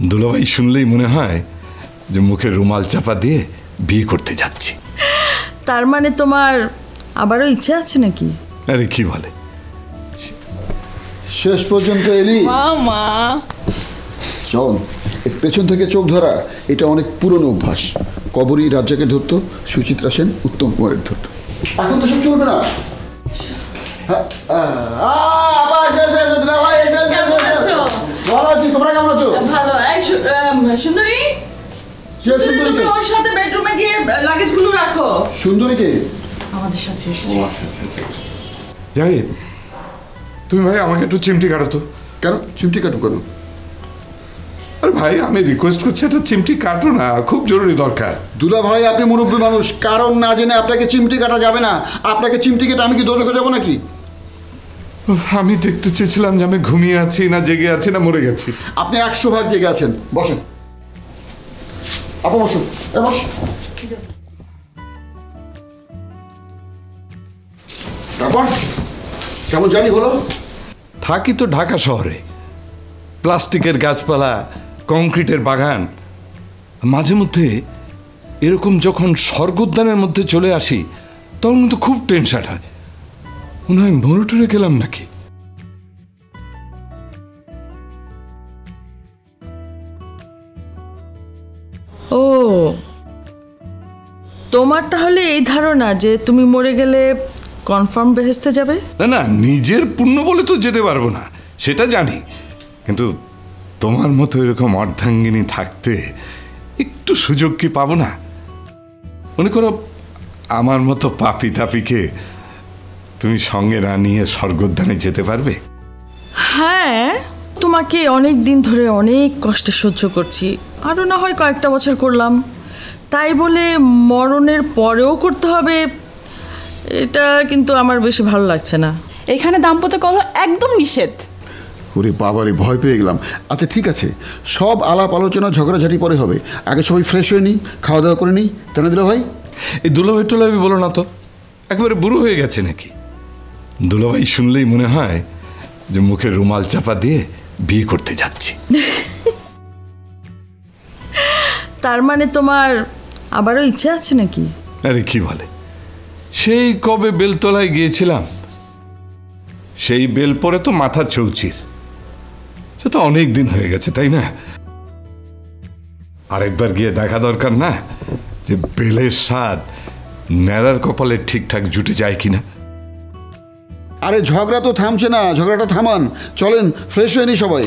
দুলাভাই শুনলেই মনে হয় যে মুখে রুমাল চাপা দিয়ে বিয়ে করতে যাচ্ছি। তার মানে তোমার আবারও ইচ্ছে আছে নাকি? আরে কি বলে, শেষ পর্যন্ত এলি। মামা চল, পেছন থেকে চোখ ধরা এটা অনেক পুরনো অভ্যাস। কবরী রাজ্জাকে ধরতো, সুচিত্রা সেন উত্তম কুমারের ধরতো। এখন তো সব চলবে না। তোমরা কেমন আছো? ভালো। সুন্দরী, তুমি ওর সাথে বেডরুমে গিয়ে লাগেজগুলো রাখো। সুন্দরীকে আমাদের সাথে এসেছে। যাই, তুমি ভাই আমাকে একটু চিমটি কাটো তো। কেন চিমটি কাটু কেন? আরে ভাই আমি রিকোয়েস্ট করছি, একটা চিমটি কাটো না, খুব জরুরি দরকার। দুলা ভাই আপনি মুরব্বী মানুষ, কারণ না জেনে আপনাকে চিমটি কাটা যাবে না। আপনাকে চিমটি কেটে আমি কি দোষে যাবো নাকি? আমি দেখতে চেয়েছিলাম যে আমি ঘুমিয়ে আছি না জেগে আছি না মরে গেছি। আপনি 100 ভাগ জেগে আছেন। বসেন আপা, বসুন। বস। তারপর কেমন জানি হলো? থাকি তো ঢাকা শহরে, প্লাস্টিকের গাছপালা, কংক্রিটের বাগান। মাঝে মধ্যে এরকম যখন স্বর্গোদ্যানের মধ্যে চলে আসি তখন কিন্তু খুব টেনশন হয়, মনে হয় মরে টরে গেলাম নাকি। ও, তোমার তাহলে এই ধারণা যে তুমি মরে গেলে কনফার্ম বেহেশতে যাবে? না না, নিজের পুণ্য বলে তো যেতে পারবো না, সেটা জানি, কিন্তু তোমার মতো এরকম অর্ধাঙ্গিনী থাকতে একটু সুযোগ কি পাবো না? মনে করো আমার মতো পাপি তাপিকে তুমি সঙ্গে না নিয়ে স্বর্গোদ্যানে যেতে পারবে? হ্যাঁ, তোমাকে অনেক দিন ধরে অনেক কষ্টে সহ্য করছি, আরও না হয় কয়েকটা বছর করলাম, তাই বলে মরণের পরেও করতে হবে এটা কিন্তু আমার বেশি ভালো লাগছে না। এখানে দাম্পত্য কলহ একদম নিষেধ। ওরে বাবারে, ভয় পেয়ে গেলাম। আচ্ছা ঠিক আছে, সব আলাপ আলোচনা ঝগড়াঝাটি পরে হবে, আগে সবাই ফ্রেশ হয়ে নিই, খাওয়া দাওয়া করে নিই। তাই না দুলা ভাই? এই দুলাভাই টুলাভাই বলো না তো, একেবারে বুড়ো হয়ে গেছে নাকি? দুলাভাই শুনলেই মনে হয় যে মুখে রুমাল চাপা দিয়ে বিয়ে করতে যাচ্ছি। তার মানে তোমার আবারও ইচ্ছে আছে নাকি? আরে কি বলে, সেই কবে বেলতলায় গিয়েছিলাম, সেই বেল পরে তো মাথা চৌচির, সে তো অনেক দিন হয়ে গেছে, তাই না? আরেকবার গিয়ে দেখা দরকার না যে বেলের স্বাদ ন্যাড়ার কপালে ঠিকঠাক জুটে যায় কিনা। আরে ঝগড়া তো থামছে না, ঝগড়াটা থামান। চলেন ফ্রেশ হয়ে নিই সবাই।